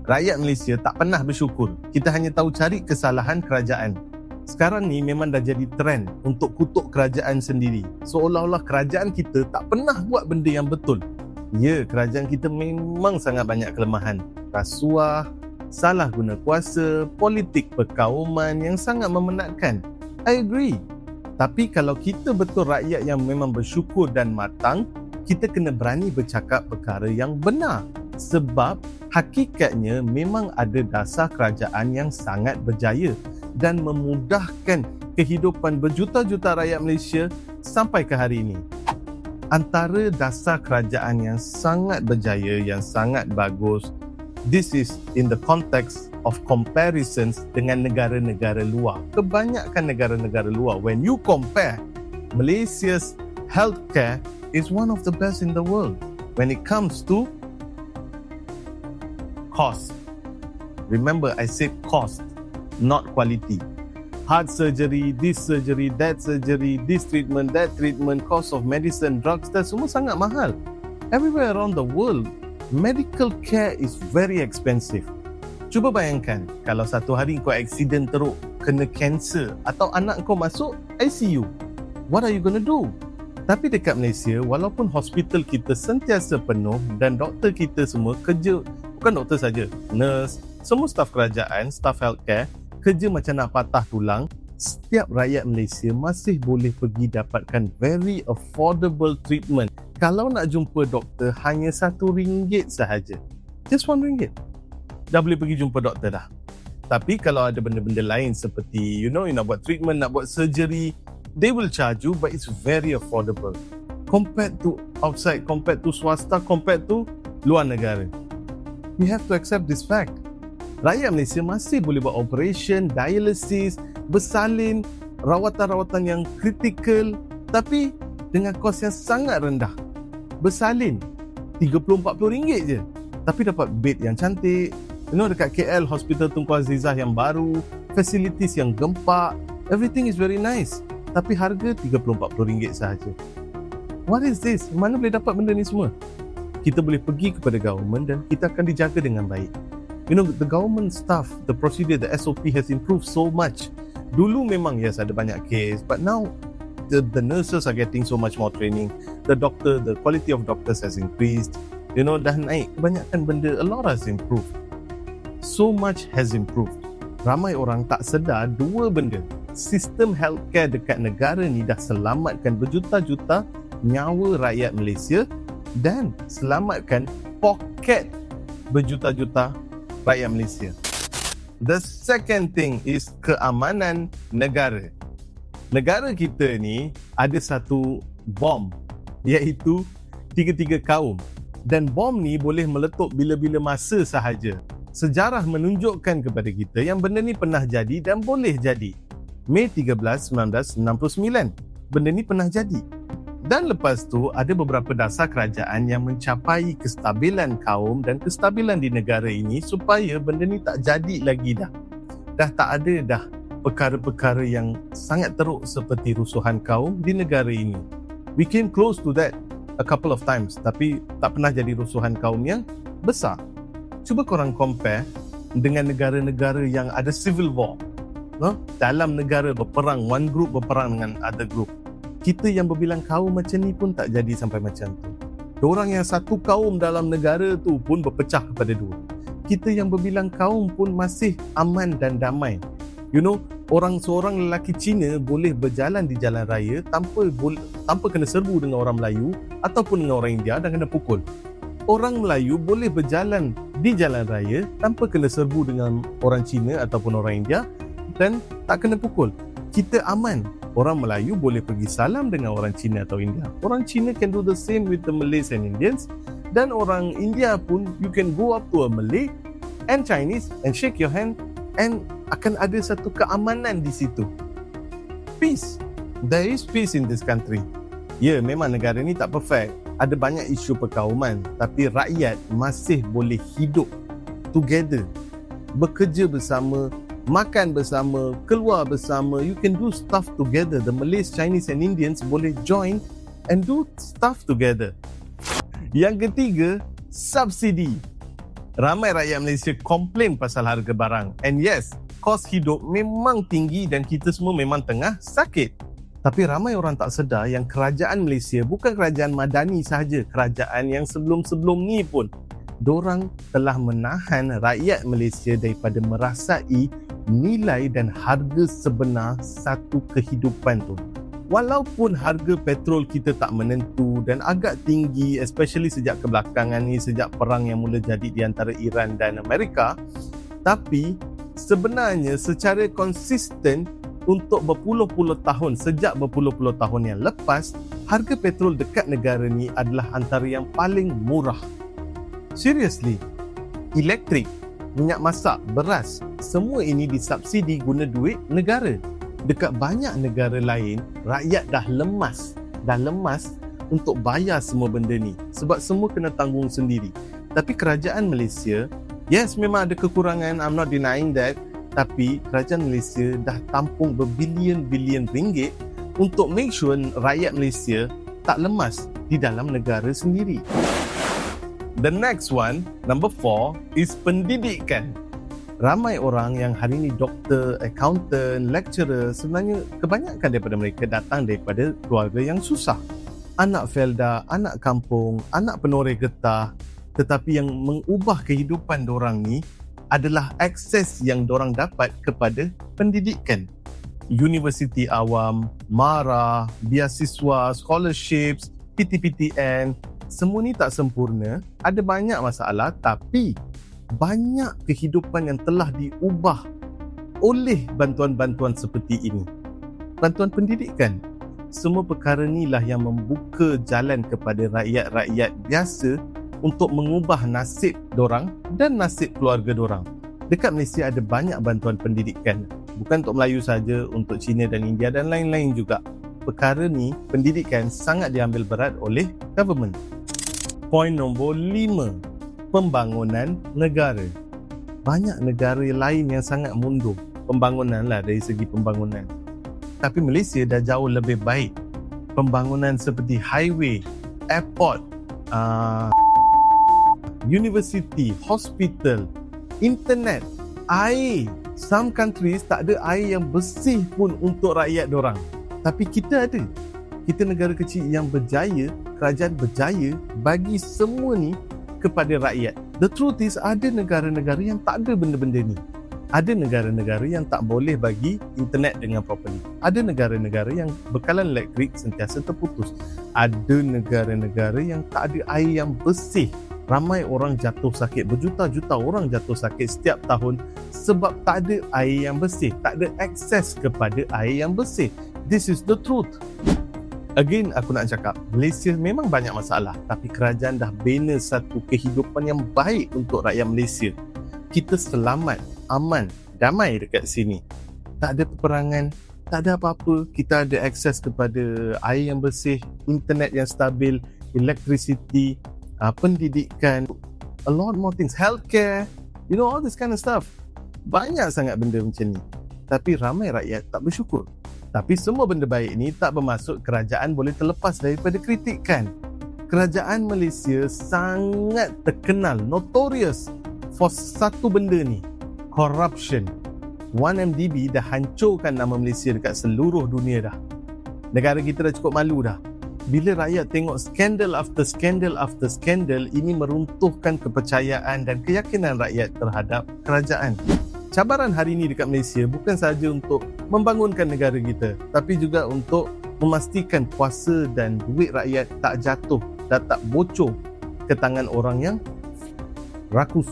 Rakyat Malaysia tak pernah bersyukur. Kita hanya tahu cari kesalahan kerajaan. Sekarang ni memang dah jadi trend untuk kutuk kerajaan sendiri. Seolah-olah kerajaan kita tak pernah buat benda yang betul. Ya, kerajaan kita memang sangat banyak kelemahan. Rasuah, salah guna kuasa, politik perkauman yang sangat memenatkan. I agree. Tapi kalau kita betul rakyat yang memang bersyukur dan matang, kita kena berani bercakap perkara yang benar. Sebab hakikatnya memang ada dasar kerajaan yang sangat berjaya dan memudahkan kehidupan berjuta-juta rakyat Malaysia sampai ke hari ini. Antara dasar kerajaan yang sangat berjaya, yang sangat bagus, this is in the context of comparisons dengan negara-negara luar. Kebanyakan negara-negara luar, when you compare, Malaysia's healthcare is one of the best in the world when it comes to cost. Remember, I said cost, not quality. Heart surgery, this surgery, that surgery, this treatment, that treatment, cost of medicine, drugs, dah semua sangat mahal. Everywhere around the world, medical care is very expensive. Cuba bayangkan, kalau satu hari kau accident teruk, kena cancer, atau anak kau masuk ICU. What are you gonna do? Tapi dekat Malaysia, walaupun hospital kita sentiasa penuh dan doktor kita semua kerja, bukan doktor saja, nurse, semua staf kerajaan, staf healthcare, kerja macam nak patah tulang, setiap rakyat Malaysia masih boleh pergi dapatkan very affordable treatment. Kalau nak jumpa doktor, hanya RM1 sahaja. Just RM1. Dah boleh pergi jumpa doktor dah. Tapi kalau ada benda-benda lain seperti, you nak buat treatment, nak buat surgery, they will charge you, but it's very affordable. Compared to outside, compared to swasta, compared to luar negara. We have to accept this fact. Rakyat Malaysia masih boleh buat operation, dialisis, bersalin, rawatan-rawatan yang kritikal, tapi dengan kos yang sangat rendah. Bersalin RM30-40 je, tapi dapat bed yang cantik. Dekat KL, Hospital Tunku Azizah yang baru, facilities yang gempak, everything is very nice. Tapi harga RM30-40 sahaja. What is this? Mana boleh dapat benda ni semua? Kita boleh pergi kepada government dan kita akan dijaga dengan baik. The government staff, the procedure, the SOP has improved so much. Dulu memang yes ada banyak case, but now the nurses are getting so much more training. The quality of doctors has increased. Dah naik. Kebanyakan benda, a lot has improved. So much has improved. Ramai orang tak sedar dua benda. Sistem healthcare dekat negara ni dah selamatkan berjuta-juta nyawa rakyat Malaysia dan selamatkan poket berjuta-juta rakyat Malaysia. The second thing is keamanan negara. Negara kita ni ada satu bom, iaitu 3 kaum. Dan bom ni boleh meletup bila-bila masa sahaja. Sejarah menunjukkan kepada kita yang benda ni pernah jadi dan boleh jadi. Mei 13, 1969. Benda ni pernah jadi. Dan lepas tu ada beberapa dasar kerajaan yang mencapai kestabilan kaum dan kestabilan di negara ini supaya benda ni tak jadi lagi dah. Dah tak ada dah perkara-perkara yang sangat teruk seperti rusuhan kaum di negara ini. We came close to that a couple of times, tapi tak pernah jadi rusuhan kaum yang besar. Cuba korang compare dengan negara-negara yang ada civil war. Dalam negara berperang, one group berperang dengan other group. Kita yang berbilang kaum macam ni pun tak jadi sampai macam tu. Diorang yang satu kaum dalam negara tu pun berpecah kepada dua. Kita yang berbilang kaum pun masih aman dan damai. Seorang lelaki Cina boleh berjalan di jalan raya tanpa kena serbu dengan orang Melayu ataupun dengan orang India dan kena pukul. Orang Melayu boleh berjalan di jalan raya tanpa kena serbu dengan orang Cina ataupun orang India dan tak kena pukul. Kita aman. Orang Melayu boleh pergi salam dengan orang Cina atau India. Orang Cina can do the same with the Malays and Indians. Dan orang India pun, you can go up to a Malay and Chinese and shake your hand and akan ada satu keamanan di situ. Peace. There is peace in this country. Ya, memang negara ni tak perfect. Ada banyak isu perkauman. Tapi rakyat masih boleh hidup together. Bekerja bersama, makan bersama, keluar bersama. You can do stuff together. The Malays, Chinese and Indians boleh join and do stuff together. Yang ketiga, subsidi. Ramai rakyat Malaysia komplain pasal harga barang. And yes, kos hidup memang tinggi dan kita semua memang tengah sakit. Tapi ramai orang tak sedar yang kerajaan Malaysia bukan kerajaan madani sahaja. Kerajaan yang sebelum-sebelum ni pun, dorang telah menahan rakyat Malaysia daripada merasai nilai dan harga sebenar satu kehidupan tu. Walaupun harga petrol kita tak menentu dan agak tinggi, especially sejak kebelakangan ni, sejak perang yang mula jadi di antara Iran dan Amerika, tapi sebenarnya secara konsisten untuk berpuluh-puluh tahun, sejak berpuluh-puluh tahun yang lepas, harga petrol dekat negara ni adalah antara yang paling murah. Seriously, elektrik, minyak masak, beras, semua ini disubsidi guna duit negara. Dekat banyak negara lain, rakyat dah lemas untuk bayar semua benda ni sebab semua kena tanggung sendiri. Tapi kerajaan Malaysia, yes, memang ada kekurangan, I'm not denying that, tapi kerajaan Malaysia dah tampung berbilion-bilion ringgit untuk make sure rakyat Malaysia tak lemas di dalam negara sendiri. The next one, number 4, is pendidikan. Ramai orang yang hari ni doktor, accountant, lecturer, sebenarnya kebanyakan daripada mereka datang daripada keluarga yang susah. Anak felda, anak kampung, anak penoreh getah. Tetapi yang mengubah kehidupan dorang ni adalah akses yang dorang dapat kepada pendidikan. Universiti awam, MARA, beasiswa, scholarships, PTPTN, semua ni tak sempurna. Ada banyak masalah, tapi banyak kehidupan yang telah diubah oleh bantuan-bantuan seperti ini. Bantuan pendidikan. Semua perkara inilah yang membuka jalan kepada rakyat-rakyat biasa untuk mengubah nasib dorang dan nasib keluarga dorang. Dekat Malaysia ada banyak bantuan pendidikan. Bukan untuk Melayu saja, untuk Cina dan India dan lain-lain juga. Perkara ni, pendidikan sangat diambil berat oleh government. Point nombor 5. Pembangunan negara. Banyak negara lain yang sangat mundur pembangunan lah dari segi pembangunan. Tapi Malaysia dah jauh lebih baik. Pembangunan seperti highway, airport, university, hospital, internet, air. Some countries tak ada air yang bersih pun untuk rakyat dorang. Tapi kita ada. Kita negara kecil yang berjaya, kerajaan berjaya bagi semua ni kepada rakyat. The truth is, ada negara-negara yang tak ada benda-benda ni. Ada negara-negara yang tak boleh bagi internet dengan properly. Ada negara-negara yang bekalan elektrik sentiasa terputus. Ada negara-negara yang tak ada air yang bersih. Ramai orang jatuh sakit, berjuta-juta orang jatuh sakit setiap tahun sebab tak ada air yang bersih, tak ada akses kepada air yang bersih. This is the truth. Again, aku nak cakap, Malaysia memang banyak masalah, tapi kerajaan dah bina satu kehidupan yang baik untuk rakyat Malaysia. Kita selamat, aman, damai dekat sini. Tak ada peperangan, tak ada apa-apa. Kita ada akses kepada air yang bersih, internet yang stabil, electricity, pendidikan, a lot more things, healthcare, you know, all this kind of stuff. Banyak sangat benda macam ni. Tapi ramai rakyat tak bersyukur. Tapi semua benda baik ni tak bermaksud kerajaan boleh terlepas daripada kritikan. Kerajaan Malaysia sangat terkenal, notorious for satu benda ni, corruption. 1MDB dah hancurkan nama Malaysia dekat seluruh dunia dah. Negara kita dah cukup malu dah. Bila rakyat tengok skandal after skandal after skandal, ini meruntuhkan kepercayaan dan keyakinan rakyat terhadap kerajaan. Cabaran hari ini dekat Malaysia bukan sahaja untuk membangunkan negara kita, tapi juga untuk memastikan kuasa dan duit rakyat tak jatuh dan tak bocor ke tangan orang yang rakus.